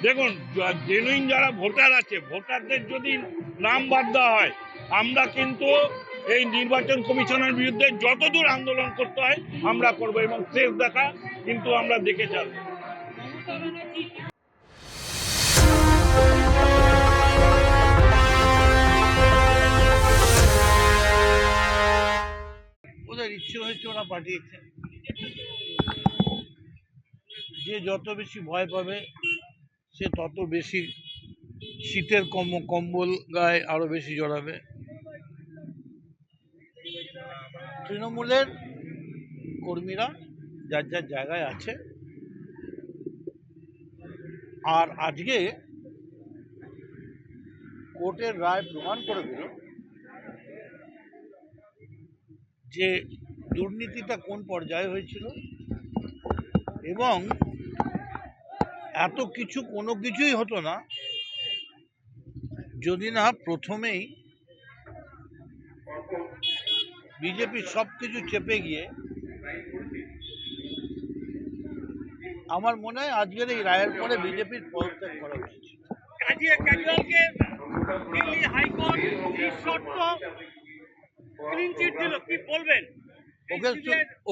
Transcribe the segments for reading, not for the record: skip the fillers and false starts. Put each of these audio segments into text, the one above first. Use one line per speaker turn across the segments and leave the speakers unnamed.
দেখুন, জেনুইন যারা ভোটার আছে, ভোটারদের যদি নাম বাদ দেওয়া হয়, আমরা কিন্তু এই নির্বাচন কমিশনের বিরুদ্ধে যতদূর আন্দোলন করতে হয় আমরা করব, এবং শেষ দেখা কিন্তু আমরা দেখে যাবো। ওদের ইচ্ছে হয়েছে, ওরা পাঠিয়েছে। যে যত বেশি ভয় পাবে সে তত বেশি শীতের কম্বল গায়ে আরো বেশি জড়াবে। তৃণমূলের কর্মীরা যার যার জায়গায় আছে, আর আজকে কোর্টের রায় প্রমাণ করে দিল যে দুর্নীতিটা কোন পর্যায়ে হয়েছিল, এবং এত কিছু কোনো কিছুই হতো না যদি না প্রথমেই বিজেপি সব কিছু চেপে গিয়ে। আমার মনে হয় আজকের এই রায়ের পরে বিজেপির পদত্যাগ করা উচিত।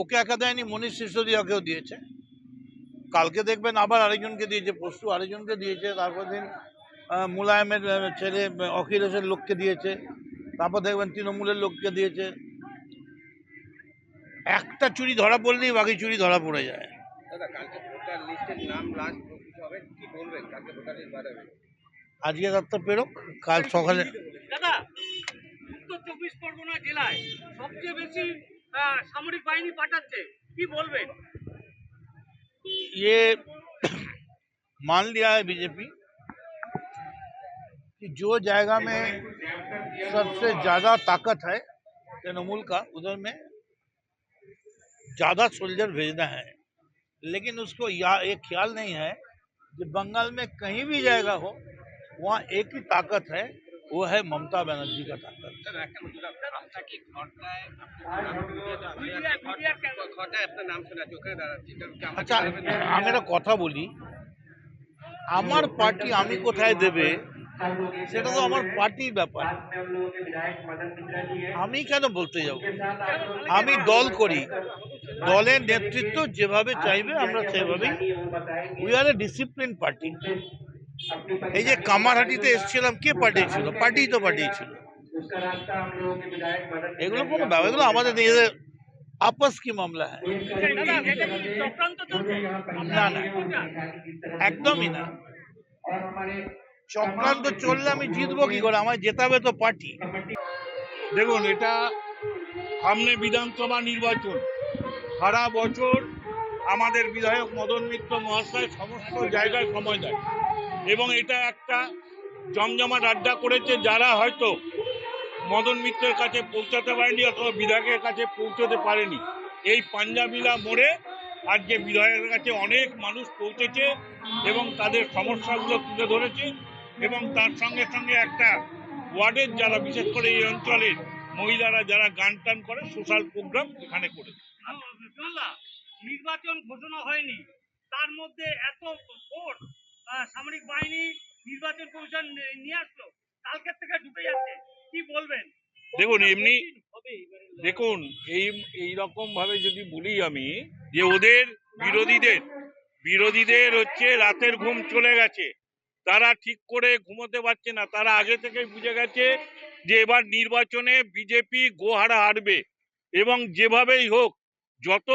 ওকে একা দেয়নি, মনীষ সিসোদিয়াকেও দিয়েছে। কালকে দেখবেন আবার আরেকজনকে দিয়েছে, পরশু আরেকজনকে দিয়েছে, তারপর দিন মুলায়মের ছেলে অখিলেশের লোককে দিয়েছে, তারপর দেখবেন তৃণমূলের লোককে দিয়েছে। একটা চুরি ধরা পড়লেই বাকি চুরি ধরা পড়ে যায়। আজকে রাতটা পেরোক, কাল সকালে।
দাদা, উত্তর 24 পরগনা জেলায় সবচেয়ে বেশি সামরিক বাহিনী পাঠাচ্ছে, কি বলবেন?
ये मान लिया है बीजेपी कि जो जाएगा में सबसे ज्यादा ताकत है तृणमूल का, उधर में ज्यादा सोल्जर भेजना है। लेकिन उसको एक ख्याल नहीं है कि बंगाल में कहीं भी जाएगा हो, वहाँ एक ही ताकत है, वो है ममता बनर्जी का ताकत। আচ্ছা, আমি একটা কথা বলি, আমার পার্টি আমি কোথায় দেবে সেটা তো আমার পার্টির ব্যাপার, আমি কেন বলতে যাব? আমি দল করি, দলের নেতৃত্ব যেভাবে চাইবে আমরা সেভাবেই। We are A discipline party. এই যে কামারহাটিতে এসেছিলাম, কে পাঠিয়েছিল? পার্টি তো পাঠিয়েছিল। এগুলো কোনো ব্যাপার, এগুলো আমাদের নিজেদের আপস কি মামলা হয়। না না, একদমই না। চক্রান্ত চললে আমি জিতবো কি করে? আমায় জেতাবে তো পার্টি। দেখুন, এটা সামনে বিধানসভা নির্বাচন, সারা বছর আমাদের বিধায়ক মদন মিত্র মহাশয় সমস্ত জায়গায় সময় দেয়, এবং এটা একটা জমজমাট আড্ডা করেছে। যারা হয়তো মদন মিত্রের কাছে পৌঁছাতে পারেনি অথবা বিধায়কের কাছে পৌঁছতে পারেনি, এই পাঞ্জাবিলা মোড়ে আজকে বিধায়কের কাছে অনেক মানুষ পৌঁছেছে এবং তাদের সমস্যাগুলো তুলে ধরেছে, এবং তার সঙ্গে সঙ্গে একটা ওয়ার্ডের যারা, বিশেষ করে এই অঞ্চলের মহিলারা যারা গান টান করে, সোশ্যাল প্রোগ্রাম এখানে করেছে।
নির্বাচন ঘোষণা হয়নি, তার মধ্যে এত ভোট সামরিক বাহিনী নির্বাচন কমিশন নিয়ে আসলো, কালকের থেকে ঢুকে যাচ্ছে, কি বলবেন?
দেখুন, এমনি দেখুন, এই রকম ভাবে যদি বলি আমি, যে ওদের বিরোধীদের হচ্ছে রাতের ঘুম চলে গেছে, তারা ঠিক করে ঘুমোতে পারছে না। তারা আগে থেকে বুঝে গেছে যে এবার নির্বাচনে বিজেপি গোহারা হারবে, এবং যেভাবেই হোক যত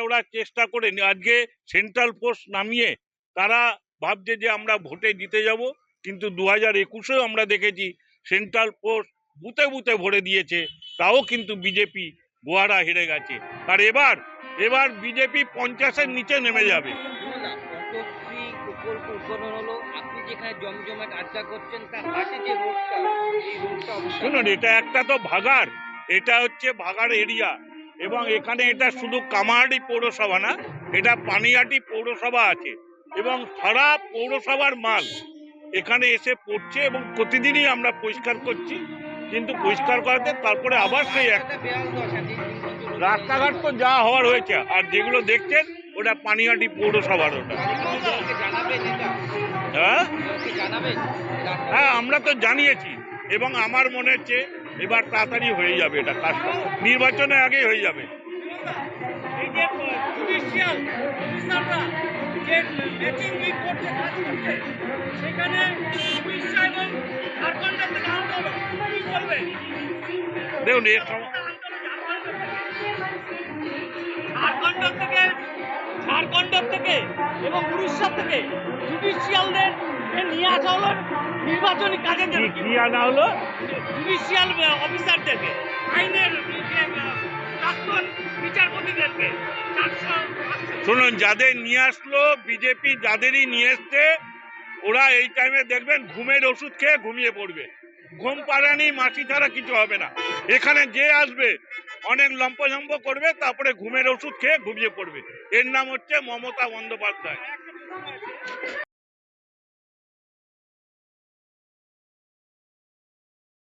ওরা চেষ্টা করে আজকে সেন্ট্রাল ফোর্স নামিয়ে তারা ভাবছে যে আমরা ভোটে জিতে যাব। কিন্তু 2021-এও আমরা দেখেছি সেন্ট্রাল ফোর্স বুথে বুথে ভরে দিয়েছে, তাও কিন্তু বিজেপি গোহারা হেরে গেছে। আর এবার বিজেপি 50-এর নিচে নেমে যাবে। শুনুন, এটা একটা তো ভাগাড়, এটা হচ্ছে ভাগাড় এরিয়া, এবং এখানে এটা শুধু কামারহাটি পৌরসভা না, এটা পানিহাটি পৌরসভা আছে, এবং সারা পৌরসভার মাল এখানে এসে পড়ছে, এবং প্রতিদিনই আমরা পরিষ্কার করছি। কিন্তু পরিষ্কার করাতে তারপরে আবার সেই একটা রাস্তাঘাট তো যা হওয়ার হয়েছে, আর যেগুলো দেখছেন ওটা পানিহাটি পৌরসভার। ওটা হ্যাঁ হ্যাঁ, আমরা তো জানিয়েছি এবং আমার মনে হচ্ছে এবার তাড়াতাড়ি হয়ে যাবে, এটা কাজটা নির্বাচনের আগেই হয়ে যাবে।
এই যে জুডিশিয়াল অফিসাররা যে ম্যাচিং করছে কাজ করছে, সেখানে উড়িষ্যা এবং ঝাড়খণ্ডের থেকে আনতে হলো, কি বলবেন?
দেখুন এর
ঝাড়খণ্ড থেকে এবং উড়িষ্যা থেকে জুডিশিয়ালদের নিয়ে আসা হলো নির্বাচনী কাজের জন্য।
কি আনা হলো?
জুডিশিয়াল অফিসারদেরকে, আইনের প্রাক্তন বিচারপতিদেরকে 400।
শুনুন, যাদের নিয়ে আসলো বিজেপি, যাদেরই নিয়ে এসছে, ওরা এই টাইমে দেখবেন ঘুমের ওষুধ খেয়ে ঘুমিয়ে পড়বে। ঘুম পাড়ানি মাছি ছাড়া কিছু হবে না। এখানে যে আসবে অনেক লম্পঝম্প করবে, তারপরে ঘুমের ওষুধ খেয়ে ঘুমিয়ে পড়বে। এর নাম হচ্ছে মমতা বন্দ্যোপাধ্যায়।